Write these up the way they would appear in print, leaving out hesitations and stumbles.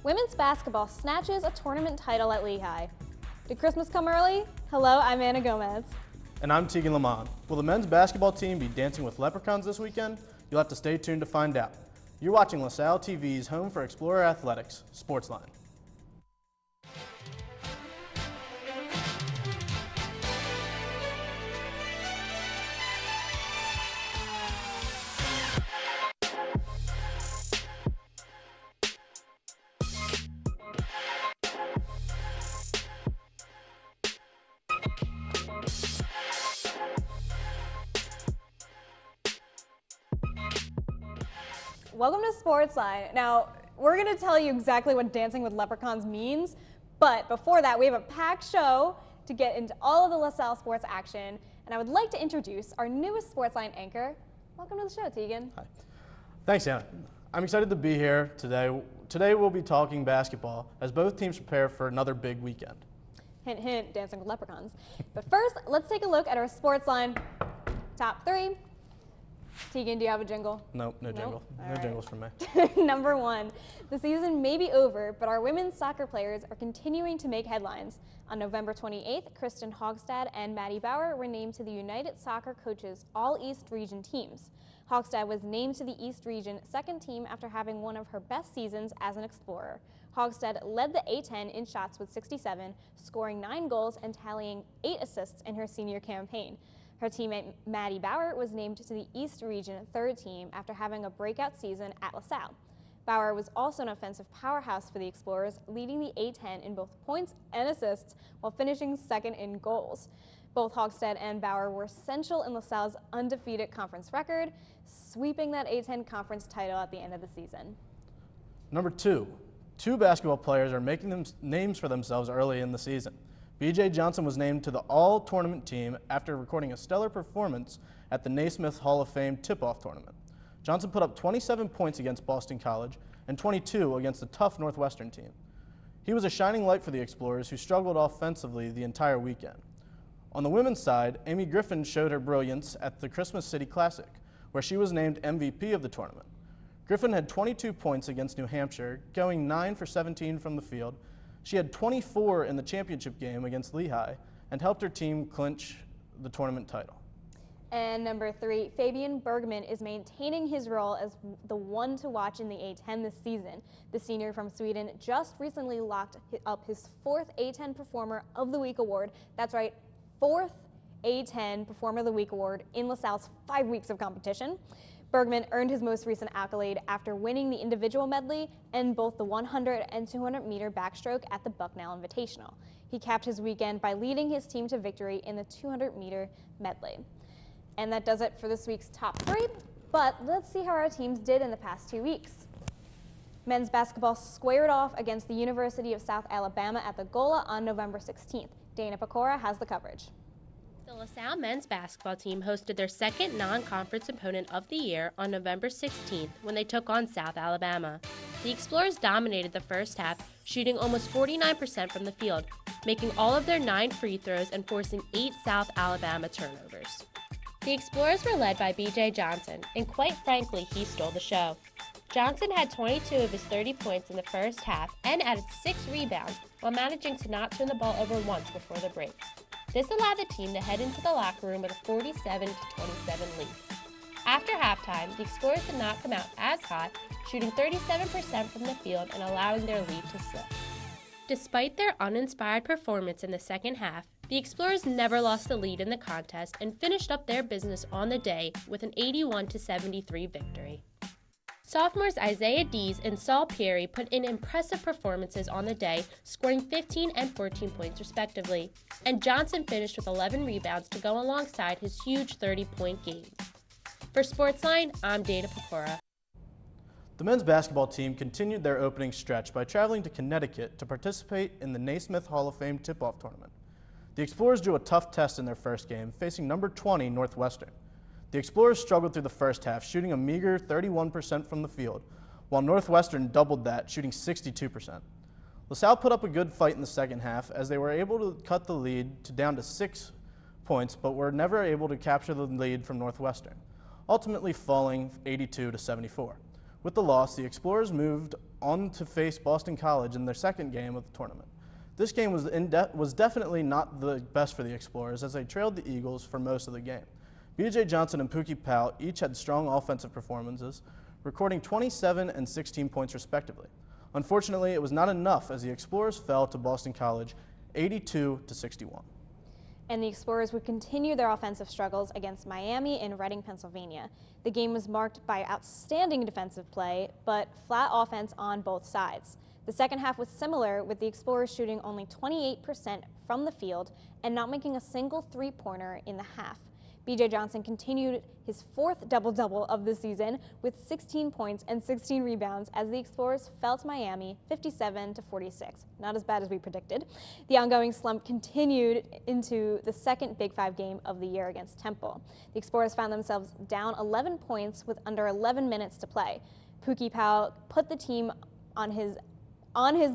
Women's basketball snatches a tournament title at Lehigh. Did Christmas come early? Hello, I'm Anna Gomez. And I'm Tegan Lamont. Will the men's basketball team be dancing with leprechauns this weekend? You'll have to stay tuned to find out. You're watching LaSalle TV's home for Explorer Athletics, SportsLine. Welcome to SportsLine. Now, we're going to tell you exactly what Dancing with Leprechauns means, but before that, we have a packed show to get into all of the LaSalle sports action, and I would like to introduce our newest SportsLine anchor. Welcome to the show, Tegan. Hi. Thanks, Anna. I'm excited to be here today. Today we'll be talking basketball as both teams prepare for another big weekend. Hint, hint, Dancing with Leprechauns. But first, let's take a look at our SportsLine top three. Tegan, do you have a jingle? Nope, no jingle. No jingles from me. Number one, the season may be over, but our women's soccer players are continuing to make headlines. On November 28th, Kristen Hogstad and Maddie Bauer were named to the United Soccer Coaches All-East Region teams. Hogstad was named to the East Region second team after having one of her best seasons as an Explorer. Hogstad led the A10 in shots with 67, scoring 9 goals and tallying 8 assists in her senior campaign. Her teammate Maddie Bauer was named to the East Region third team after having a breakout season at LaSalle. Bauer was also an offensive powerhouse for the Explorers, leading the A10 in both points and assists while finishing second in goals. Both Hogstad and Bauer were essential in LaSalle's undefeated conference record, sweeping that A10 conference title at the end of the season. Number two, two basketball players are making names for themselves early in the season. B.J. Johnson was named to the all-tournament team after recording a stellar performance at the Naismith Hall of Fame tip-off tournament. Johnson put up 27 points against Boston College and 22 against a tough Northwestern team. He was a shining light for the Explorers, who struggled offensively the entire weekend. On the women's side, Amy Griffin showed her brilliance at the Christmas City Classic, where she was named MVP of the tournament. Griffin had 22 points against New Hampshire, going 9 for 17 from the field. She had 24 in the championship game against Lehigh and helped her team clinch the tournament title. And number three, Fabian Bergman is maintaining his role as the one to watch in the A10 this season. The senior from Sweden just recently locked up his 4th A10 Performer of the Week award. That's right, 4th A10 Performer of the Week award in LaSalle's 5 weeks of competition. Bergman earned his most recent accolade after winning the individual medley and both the 100 and 200 meter backstroke at the Bucknell Invitational. He capped his weekend by leading his team to victory in the 200 meter medley. And that does it for this week's top 3, but let's see how our teams did in the past 2 weeks. Men's basketball squared off against the University of South Alabama at the Gola on November 16th. Dana Pecora has the coverage. The LaSalle men's basketball team hosted their second non-conference opponent of the year on November 16th when they took on South Alabama. The Explorers dominated the first half, shooting almost 49% from the field, making all of their 9 free throws and forcing 8 South Alabama turnovers. The Explorers were led by B.J. Johnson, and quite frankly, he stole the show. Johnson had 22 of his 30 points in the first half and added 6 rebounds while managing to not turn the ball over once before the break. This allowed the team to head into the locker room with a 47-27 lead. After halftime, the Explorers did not come out as hot, shooting 37% from the field and allowing their lead to slip. Despite their uninspired performance in the second half, the Explorers never lost the lead in the contest and finished up their business on the day with an 81-73 victory. Sophomores Isaiah Dees and Saul Peary put in impressive performances on the day, scoring 15 and 14 points respectively, and Johnson finished with 11 rebounds to go alongside his huge 30-point games. For SportsLine, I'm Dana Pecora. The men's basketball team continued their opening stretch by traveling to Connecticut to participate in the Naismith Hall of Fame tip-off tournament. The Explorers drew a tough test in their first game, facing number 20 Northwestern. The Explorers struggled through the first half, shooting a meager 31% from the field, while Northwestern doubled that, shooting 62%. LaSalle put up a good fight in the second half as they were able to cut the lead down to 6 points, but were never able to capture the lead from Northwestern, ultimately falling 82-74. With the loss, the Explorers moved on to face Boston College in their second game of the tournament. This game was definitely not the best for the Explorers as they trailed the Eagles for most of the game. B.J. Johnson and Pookie Powell each had strong offensive performances, recording 27 and 16 points respectively. Unfortunately, it was not enough as the Explorers fell to Boston College 82-61. And the Explorers would continue their offensive struggles against Miami and Reading, Pennsylvania. The game was marked by outstanding defensive play, but flat offense on both sides. The second half was similar, with the Explorers shooting only 28% from the field and not making a single three-pointer in the half. B.J. Johnson continued his fourth double-double of the season with 16 points and 16 rebounds as the Explorers fell to Miami 57-46. Not as bad as we predicted. The ongoing slump continued into the second Big Five game of the year against Temple. The Explorers found themselves down 11 points with under 11 minutes to play. Pookie Powell put the team on his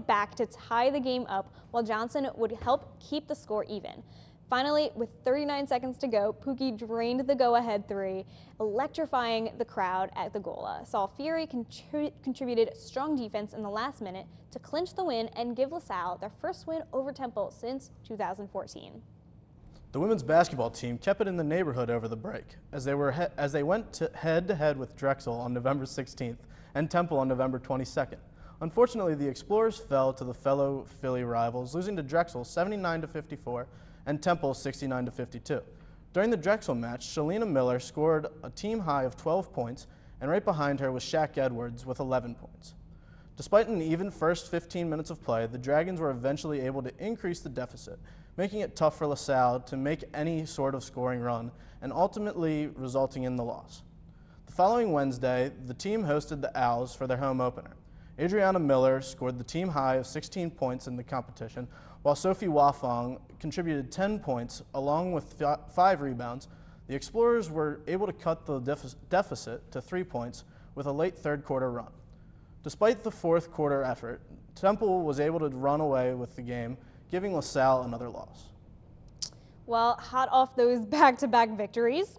back to tie the game up, while Johnson would help keep the score even. Finally, with 39 seconds to go, Pookie drained the go-ahead three, electrifying the crowd at the Gola. Salle Fury contributed strong defense in the last minute to clinch the win and give LaSalle their first win over Temple since 2014. The women's basketball team kept it in the neighborhood over the break as they went head-to-head with Drexel on November 16th and Temple on November 22nd. Unfortunately, the Explorers fell to the fellow Philly rivals, losing to Drexel 79-54 and Temple 69-52. During the Drexel match, Shalina Miller scored a team high of 12 points, and right behind her was Shaq Edwards with 11 points. Despite an even first 15 minutes of play, the Dragons were eventually able to increase the deficit, making it tough for LaSalle to make any sort of scoring run, and ultimately resulting in the loss. The following Wednesday, the team hosted the Owls for their home opener. Adriana Miller scored the team high of 16 points in the competition, while Sophie Wafong contributed 10 points along with 5 rebounds. The Explorers were able to cut the deficit to 3 points with a late third quarter run. Despite the fourth quarter effort, Temple was able to run away with the game, giving LaSalle another loss. Well, hot off those back-to-back victories,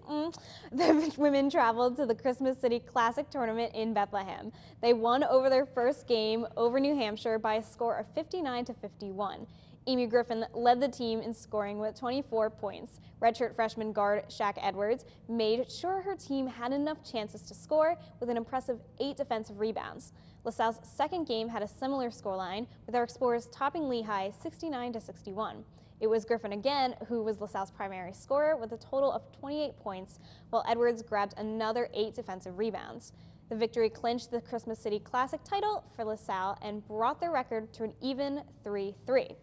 the women traveled to the Christmas City Classic Tournament in Bethlehem. They won over their first game over New Hampshire by a score of 59-51. Amy Griffin led the team in scoring with 24 points. Redshirt freshman guard Shaq Edwards made sure her team had enough chances to score with an impressive 8 defensive rebounds. LaSalle's second game had a similar scoreline, with our Explorers topping Lehigh 69-61. It was Griffin again who was LaSalle's primary scorer with a total of 28 points, while Edwards grabbed another 8 defensive rebounds. The victory clinched the Christmas City Classic title for LaSalle and brought their record to an even 3-3.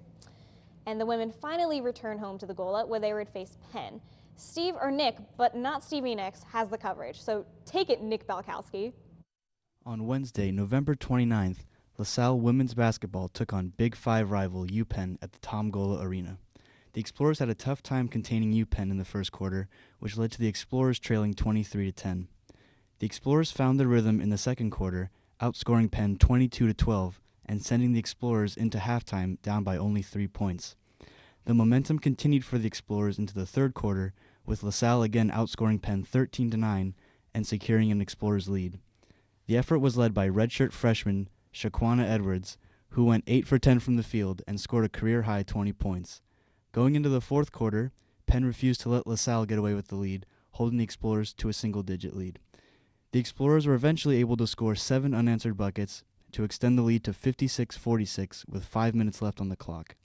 And the women finally returned home to the Gola, where they would face Penn. Steve, or Nick, but not Stevie Nicks, has the coverage, so take it, Nick Balkowski. On Wednesday, November 29th, LaSalle women's basketball took on Big Five rival UPenn at the Tom Gola Arena. The Explorers had a tough time containing UPenn in the first quarter, which led to the Explorers trailing 23-10. The Explorers found their rhythm in the second quarter, outscoring Penn 22-12 and sending the Explorers into halftime down by only 3 points. The momentum continued for the Explorers into the third quarter, with LaSalle again outscoring Penn 13-9 and securing an Explorers lead. The effort was led by redshirt freshman Shaquana Edwards, who went 8 for 10 from the field and scored a career-high 20 points. Going into the fourth quarter, Penn refused to let LaSalle get away with the lead, holding the Explorers to a single-digit lead. The Explorers were eventually able to score 7 unanswered buckets to extend the lead to 56-46 with 5 minutes left on the clock.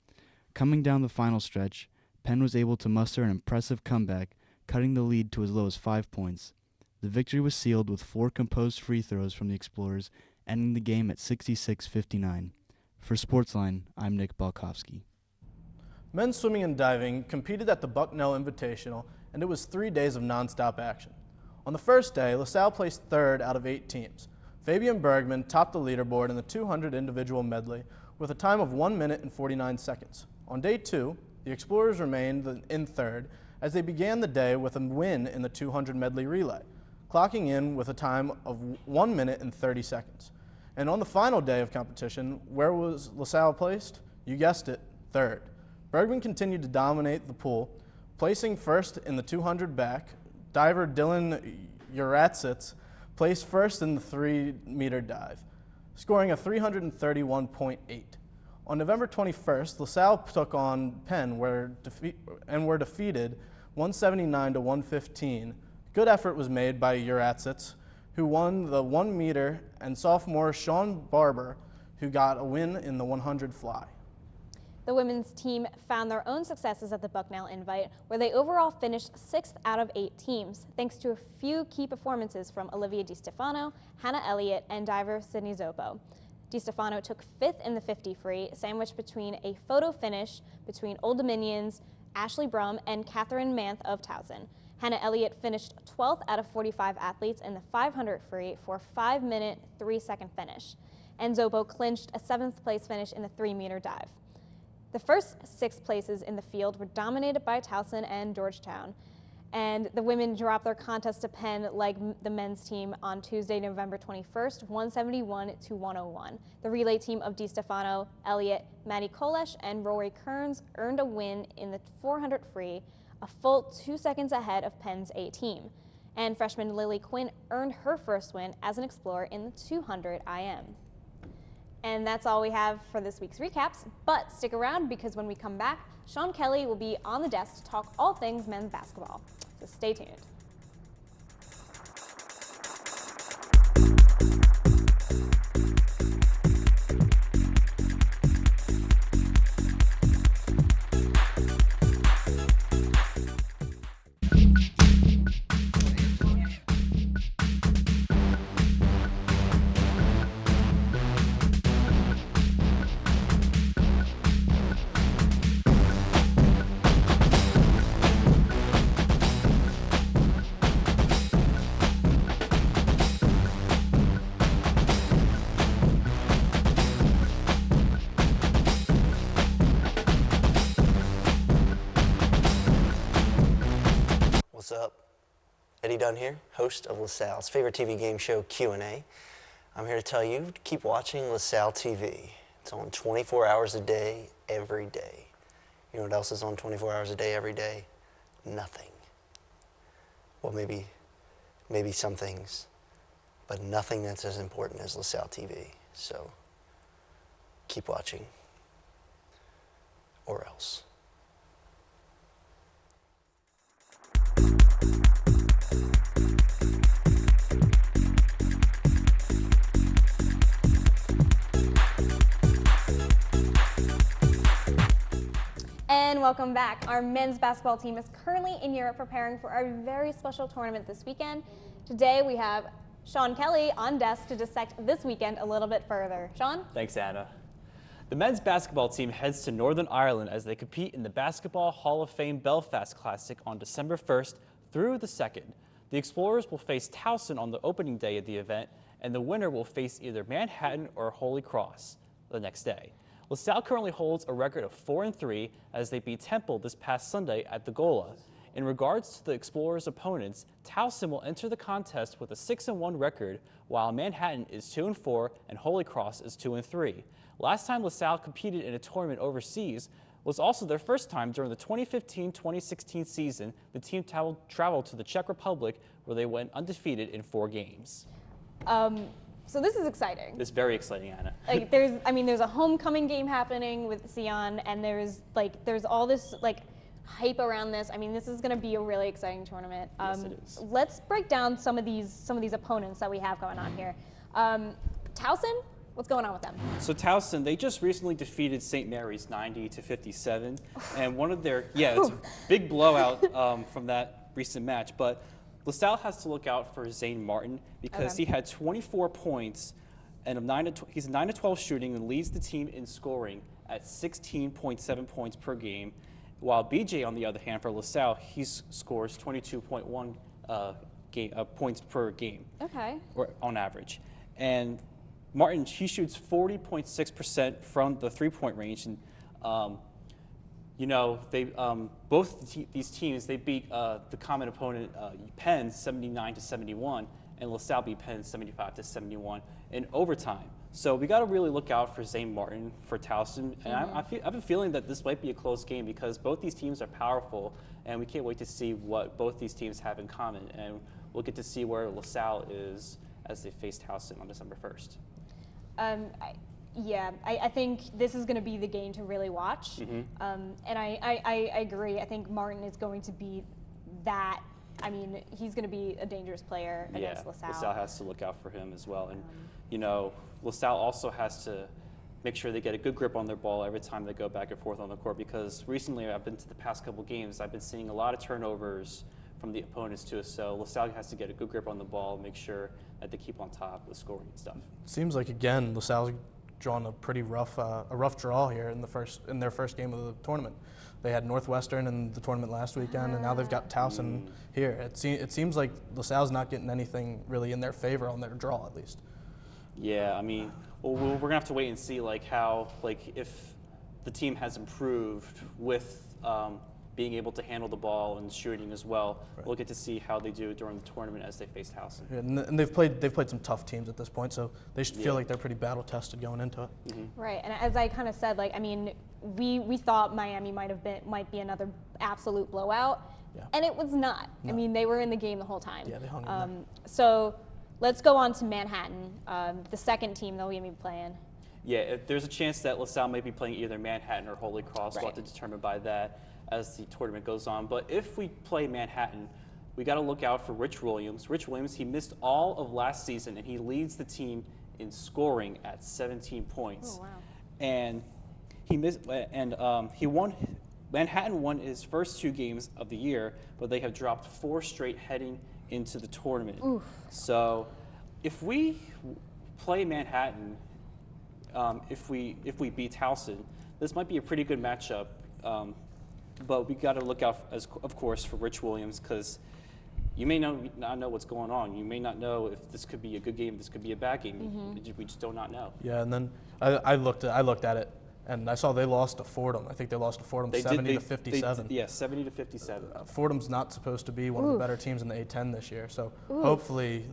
Coming down the final stretch, Penn was able to muster an impressive comeback, cutting the lead to as low as 5 points. The victory was sealed with 4 composed free throws from the Explorers, ending the game at 66-59. For SportsLine, I'm Nick Balkowski. Men's swimming and diving competed at the Bucknell Invitational, and it was 3 days of nonstop action. On the first day, LaSalle placed third out of 8 teams. Fabian Bergman topped the leaderboard in the 200 individual medley with a time of 1 minute and 49 seconds. On day 2, the Explorers remained in third as they began the day with a win in the 200 medley relay, clocking in with a time of 1 minute and 30 seconds. And on the final day of competition, where was LaSalle placed? You guessed it, third. Bergman continued to dominate the pool, placing first in the 200 back. Diver Dylan Uratsitz placed first in the 3-meter dive, scoring a 331.8. On November 21st, LaSalle took on Penn and were defeated 179 to 115. Good effort was made by Uratsits, who won the 1-meter, and sophomore Sean Barber, who got a win in the 100 fly. The women's team found their own successes at the Bucknell Invite, where they overall finished 6th out of 8 teams, thanks to a few key performances from Olivia DiStefano, Hannah Elliott, and diver Sydney Zoppo. DiStefano took 5th in the 50 free, sandwiched between a photo finish between Old Dominion's Ashley Brum and Catherine Manth of Towson. Hannah Elliott finished 12th out of 45 athletes in the 500 free for a 5-minute, 3-second finish. And Zoppo clinched a 7th place finish in the 3-meter dive. The first 6 places in the field were dominated by Towson and Georgetown, and the women dropped their contest to Penn like the men's team on Tuesday, November 21st, 171 to 101. The relay team of DiStefano, Elliott, Maddie Kolesh, and Rory Kearns earned a win in the 400 free, a full 2 seconds ahead of Penn's A team. And freshman Lily Quinn earned her first win as an explorer in the 200 IM. And that's all we have for this week's recaps, but stick around because when we come back, Sean Kelly will be on the desk to talk all things men's basketball. So stay tuned. What's up? Eddie Dunn here, host of LaSalle's favorite TV game show, Q&A. I'm here to tell you to keep watching LaSalle TV. It's on 24 hours a day, every day. You know what else is on 24 hours a day, every day? Nothing. Well, maybe some things, but nothing that's as important as LaSalle TV. So keep watching, or else. And welcome back. Our men's basketball team is currently in Europe preparing for our very special tournament this weekend. Today we have Sean Kelly on desk to dissect this weekend a little bit further. Sean? Thanks, Anna. The men's basketball team heads to Northern Ireland as they compete in the Basketball Hall of Fame Belfast Classic on December 1st through the 2nd. The Explorers will face Towson on the opening day of the event, and the winner will face either Manhattan or Holy Cross the next day. LaSalle currently holds a record of 4-3 as they beat Temple this past Sunday at the Gola. In regards to the Explorers' opponents, Towson will enter the contest with a 6-1 record, while Manhattan is 2-4 and Holy Cross is 2-3. Last time LaSalle competed in a tournament overseas was also their first time during the 2015-2016 season. The team traveled to the Czech Republic, where they went undefeated in 4 games. So this is exciting. It's very exciting, Anna. Like there's a homecoming game happening with Sion, and there's all this hype around this. I mean, this is going to be a really exciting tournament. Yes, it is. Let's break down some of these opponents that we have going on here. Towson, what's going on with them? So Towson, they just recently defeated St. Mary's 90-57, and one of their it's a big blowout from that recent match. But LaSalle has to look out for Zane Martin because he had 24 points, and he's 9-12 shooting and leads the team in scoring at 16.7 points per game. While BJ, on the other hand, for LaSalle, he scores 22.1 points per game, or on average. And Martin, he shoots 40.6% from the three-point range, and they both these teams, they beat the common opponent Penn 79-71, and LaSalle beat Penn 75-71 in overtime. So we got to really look out for Zane Martin for Towson, and I have a feeling that this might be a close game because both these teams are powerful, and we can't wait to see what both these teams have in common. And we'll get to see where LaSalle is as they face Towson on December 1st. I think this is going to be the game to really watch. And I agree. I think Martin is going to be that. I mean, he's going to be a dangerous player against LaSalle. LaSalle has to look out for him as well. And, you know, LaSalle also has to make sure they get a good grip on their ball every time they go back and forth on the court, because recently I've been to the past couple games, I've been seeing a lot of turnovers from the opponents too. So LaSalle has to get a good grip on the ball, make sure that they keep on top with scoring and stuff. Seems like, again, LaSalle's drawn a pretty rough draw here in their first game of the tournament. They had Northwestern in the tournament last weekend, and now they've got Towson here. It seems like LaSalle's not getting anything really in their favor on their draw, at least. Yeah, I mean, well, we're gonna have to wait and see if the team has improved with being able to handle the ball and shooting as well. Right. We'll get to see how they do during the tournament as they face Towson. Yeah, and they've played some tough teams at this point, so they should feel like they're pretty battle tested going into it. Right, and as I kind of said, I mean, we thought Miami might be another absolute blowout, and it was not. No. I mean, they were in the game the whole time. Yeah, they hung in there. So let's go on to Manhattan, the second team that we're going to be playing. Yeah, there's a chance that LaSalle may be playing either Manhattan or Holy Cross. We'll have to determine by that as the tournament goes on. But if we play Manhattan, we got to look out for Rich Williams. Rich Williams, he missed all of last season, and he leads the team in scoring at 17 points. Oh, wow. And he missed, and he won. Manhattan won his first 2 games of the year, but they have dropped 4 straight heading into the tournament. Oof. So, if we play Manhattan, if we beat Towson, this might be a pretty good matchup. But we got to look out, of course, for Rich Williams, because you may not know what's going on. You may not know if this could be a good game, this could be a bad game. We just do not know. Yeah, and then I looked at it, and I saw they lost to Fordham. I think they lost to Fordham 70-57. Yeah, 70-57. Fordham's not supposed to be one of the better teams in the A10 this year. So hopefully,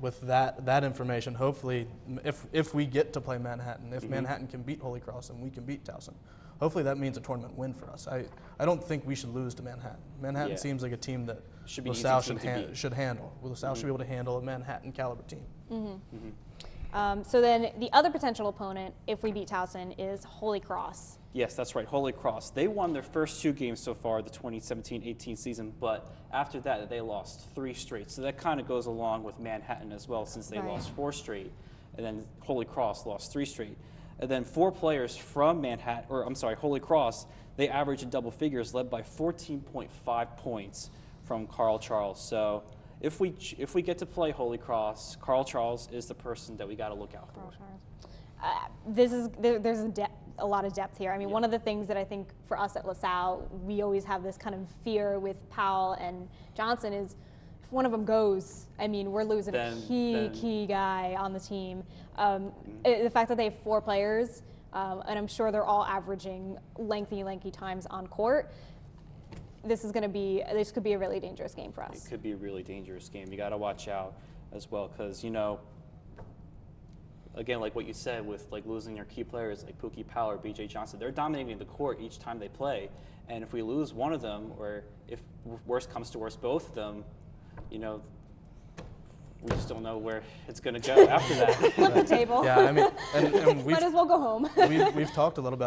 with that information, hopefully, if we get to play Manhattan, if Manhattan can beat Holy Cross and we can beat Towson, hopefully that means a tournament win for us. I don't think we should lose to Manhattan. Manhattan seems like a team that LaSalle should handle. LaSalle should be able to handle a Manhattan caliber team. So then the other potential opponent, if we beat Towson, is Holy Cross. Yes, that's right, Holy Cross. They won their first 2 games so far, the 2017-18 season, but after that they lost 3 straight. So that kind of goes along with Manhattan as well, since they lost 4 straight, and then Holy Cross lost 3 straight. And then 4 players from Holy Cross, they average in double figures, led by 14.5 points from Carl Charles. So if we get to play Holy Cross, Carl Charles is the person that we got to look out for. There's a lot of depth here. I mean, one of the things that I think for us at LaSalle, we always have this kind of fear with Powell and Johnson is, if one of them goes, I mean, we're losing a key guy on the team. The fact that they have 4 players, and I'm sure they're all averaging lengthy times on court, this could be a really dangerous game for us. It could be a really dangerous game. You got to watch out as well, because, you know, again, like what you said with losing your key players like Pookie Powell or BJ Johnson, they're dominating the court each time they play. And if we lose one of them, or if worst comes to worst, both of them, you know, we just don't know where it's going to go after that. Flip the table. Yeah, I mean, and might as well go home. we've talked a little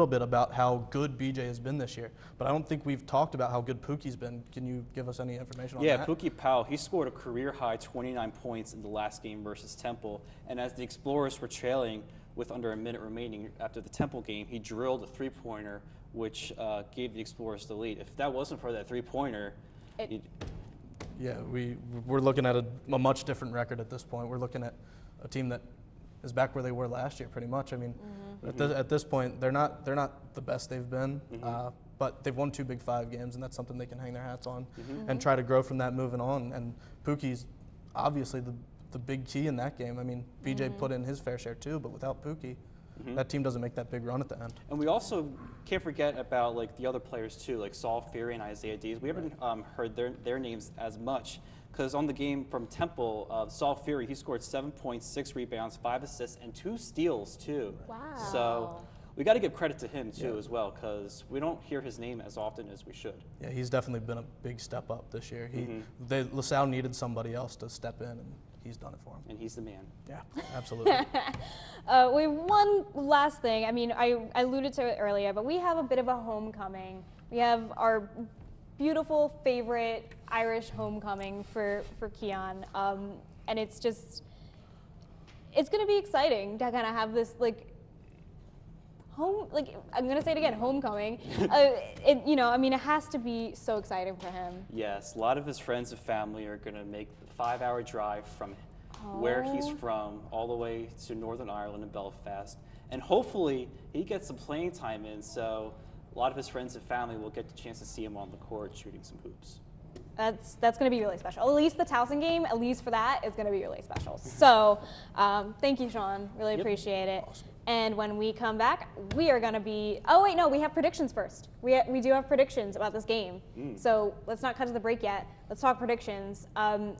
bit about how good BJ has been this year, but I don't think we've talked about how good Pookie's been. Can you give us any information on that? Yeah, Pookie Powell, he scored a career-high 29 points in the last game versus Temple, and as the Explorers were trailing with under a minute remaining after the Temple game, he drilled a 3-pointer, which gave the Explorers the lead. If that wasn't for that 3-pointer, yeah, we're looking at a much different record at this point. We're looking at a team that is back where they were last year, pretty much. I mean, at this point, they're not the best they've been, but they've won 2 Big 5 games, and that's something they can hang their hats on and try to grow from that moving on. And Pookie's obviously the big key in that game. I mean, BJ put in his fair share too, but without Pookie, that team doesn't make that big run at the end. And we also can't forget about the other players too, like Saul Fury and Isaiah Dees. We haven't heard their names as much, because on the game from Temple, Saul Fury, he scored 7 points, 6 rebounds, 5 assists, and 2 steals too. Wow. So we got to give credit to him too as well, because we don't hear his name as often as we should. Yeah, he's definitely been a big step up this year. LaSalle needed somebody else to step in, and he's done it for him. And he's the man. Yeah, absolutely. We have one last thing. I mean, I alluded to it earlier, but we have a bit of a homecoming. We have our beautiful favorite Irish homecoming for Keon, and it's going to be exciting to kind of have this I'm going to say it again, homecoming. It has to be so exciting for him. Yes, a lot of his friends and family are going to make the 5-hour drive from where he's from all the way to Northern Ireland and Belfast. And hopefully he gets some playing time in, so a lot of his friends and family will get the chance to see him on the court shooting some hoops. That's going to be really special. At least the Towson game, at least for that, is going to be really special. So thank you, Sean. Really appreciate it. Awesome. And when we come back, we are going to be, oh wait, no, we have predictions first. We do have predictions about this game. So let's not cut to the break yet. Let's talk predictions. I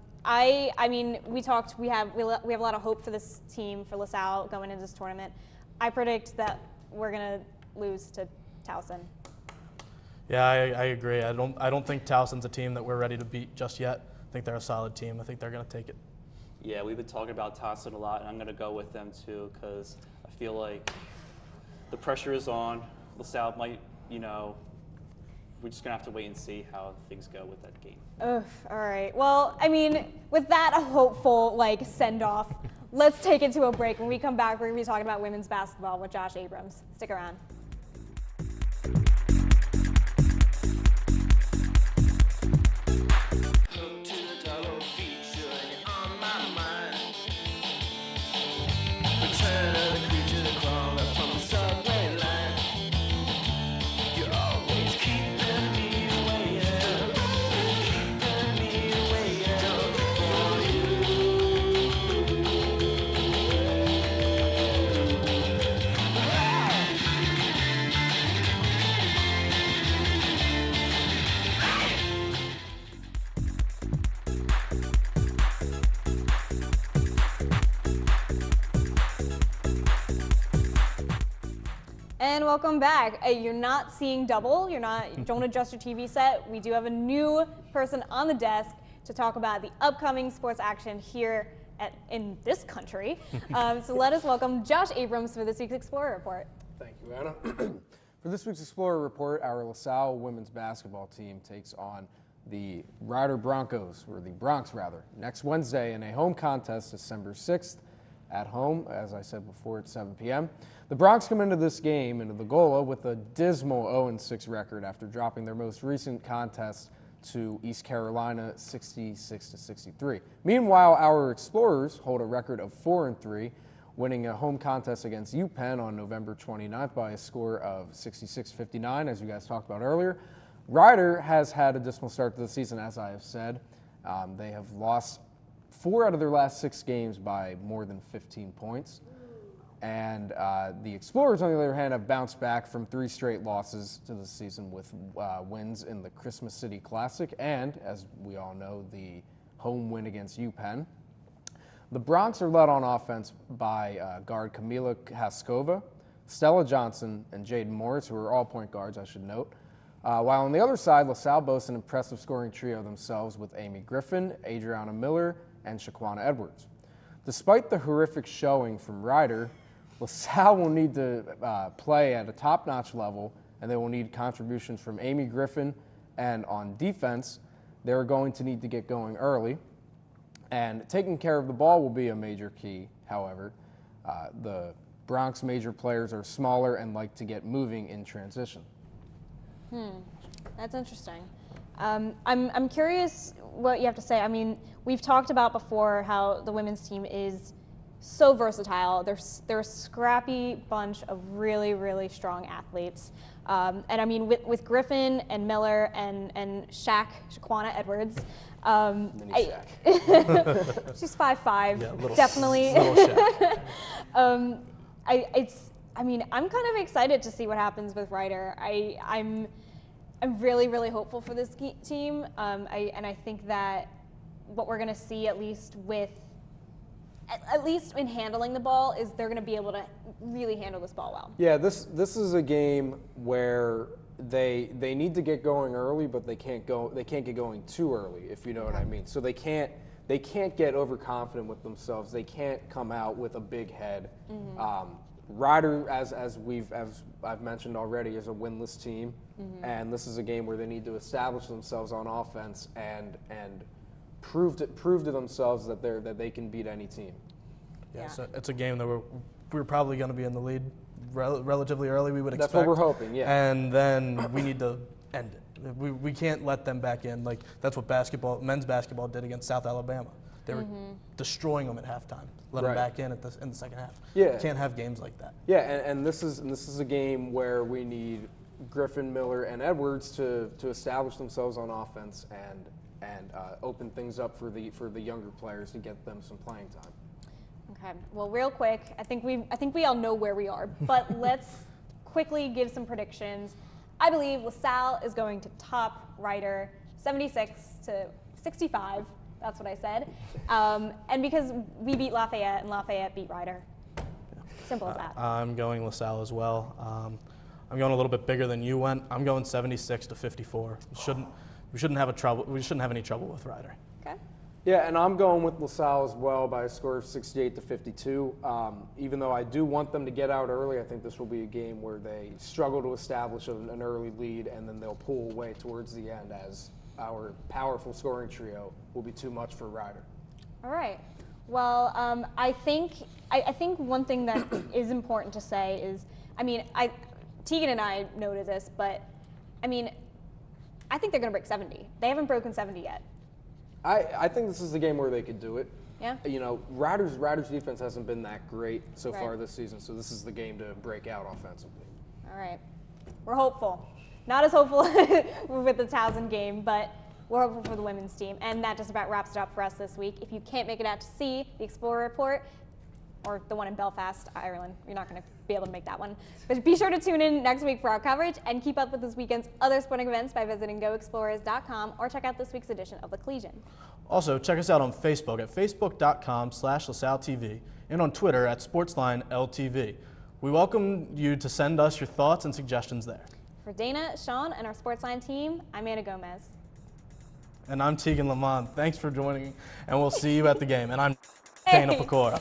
mean, we have a lot of hope for this team, for LaSalle, going into this tournament. I predict that we're going to lose to Towson. Yeah, I agree. I don't think Towson's a team that we're ready to beat just yet. I think they're a solid team. I think they're going to take it. Yeah, we've been talking about Towson a lot, and I'm going to go with them too, because I feel like the pressure is on. LaSalle might, we're just going to have to wait and see how things go with that game. Ugh, all right. Well, I mean, with that hopeful send-off, let's take it to a break. When we come back, we're going to be talking about women's basketball with Josh Abrams. Stick around. And welcome back. You're not seeing double. Don't adjust your TV set. We do have a new person on the desk to talk about the upcoming sports action here in this country. So let us welcome Josh Abrams for this week's Explorer Report. Thank you, Anna. For this week's Explorer Report, our LaSalle women's basketball team takes on the Rider Broncos, or the Bronx rather, next Wednesday in a home contest, December 6th. At home, as I said before, at 7 p.m. The Bronx come into this game, into the Gola, with a dismal 0-6 record after dropping their most recent contest to East Carolina 66-63. Meanwhile, our Explorers hold a record of 4-3, winning a home contest against UPenn on November 29th by a score of 66-59, as you guys talked about earlier. Rider has had a dismal start to the season, as I have said. They have lost 4 out of their last 6 games by more than 15 points. And the Explorers, on the other hand, have bounced back from 3 straight losses to the season with wins in the Christmas City Classic and, as we all know, the home win against UPenn. The Bronx are led on offense by guard Camila Haskova, Stella Johnson, and Jaden Morris, who are all point guards, I should note. While on the other side, LaSalle boasts an impressive scoring trio themselves with Amy Griffin, Adriana Miller, and Shaquana Edwards. Despite the horrific showing from Rider, LaSalle will need to play at a top-notch level, and they will need contributions from Amy Griffin. And on defense, they're going to need to get going early. And taking care of the ball will be a major key, however. The Bronx major players are smaller and like to get moving in transition. That's interesting. I'm curious what you have to say. I mean, we've talked about before how the women's team is so versatile. They're a scrappy bunch of really, really strong athletes. And I mean, with Griffin and Miller and Shaquana Edwards. Mini Shaq. She's 5'5", Yeah, definitely. Little Shaq. I mean, I'm kind of excited to see what happens with Rider. I'm really, really hopeful for this team. And I think that what we're going to see, at least in handling the ball, is they're going to be able to really handle this ball well. Yeah, this is a game where they need to get going early, but they can't get going too early, if you know what I mean. So they can't get overconfident with themselves. They can't come out with a big head. Rider, as I've mentioned already, is a winless team, and this is a game where they need to establish themselves on offense and prove to themselves that they can beat any team. Yeah, so it's a game that we're probably going to be in the lead relatively early, we would expect. That's what we're hoping, yeah. And then we need to end it. We can't let them back in. Like, that's what men's basketball did against South Alabama. They were destroying them at halftime. Let them back in in the second half. Yeah. You can't have games like that. Yeah, and this is a game where we need Griffin, Miller, and Edwards to establish themselves on offense and open things up for the younger players to get them some playing time. Okay. Well, real quick, I think we all know where we are, but let's quickly give some predictions. I believe LaSalle is going to top Rider 76-65. That's what I said. And because we beat Lafayette and Lafayette beat Rider. Simple as that. I'm going LaSalle as well. I'm going a little bit bigger than you went. I'm going 76-54. We shouldn't have any trouble with Rider. Okay. Yeah, and I'm going with LaSalle as well by a score of 68-52. Even though I do want them to get out early, I think this will be a game where they struggle to establish an early lead, and then they'll pull away towards the end as our powerful scoring trio will be too much for Rider. All right. Well, I think one thing that is important to say is, Tegan and I noted this, but I think they're going to break 70. They haven't broken 70 yet. I think this is the game where they could do it. Yeah. You know, Rider's defense hasn't been that great so far this season, so this is the game to break out offensively. All right. We're hopeful. Not as hopeful with the Towson game, but we're hopeful for the women's team. And that just about wraps it up for us this week. If you can't make it out to see the Explorer Report, or the one in Belfast, Ireland, you're not going to be able to make that one. But be sure to tune in next week for our coverage and keep up with this weekend's other sporting events by visiting goexplorers.com or check out this week's edition of The Collegian. Also, check us out on Facebook at facebook.com/LaSalleTV and on Twitter at SportsLine LTV. We welcome you to send us your thoughts and suggestions there. For Dana, Sean, and our SportsLine team, I'm Anna Gomez. And I'm Tegan Lamont. Thanks for joining, and we'll see you at the game. And I'm Dana Pecora.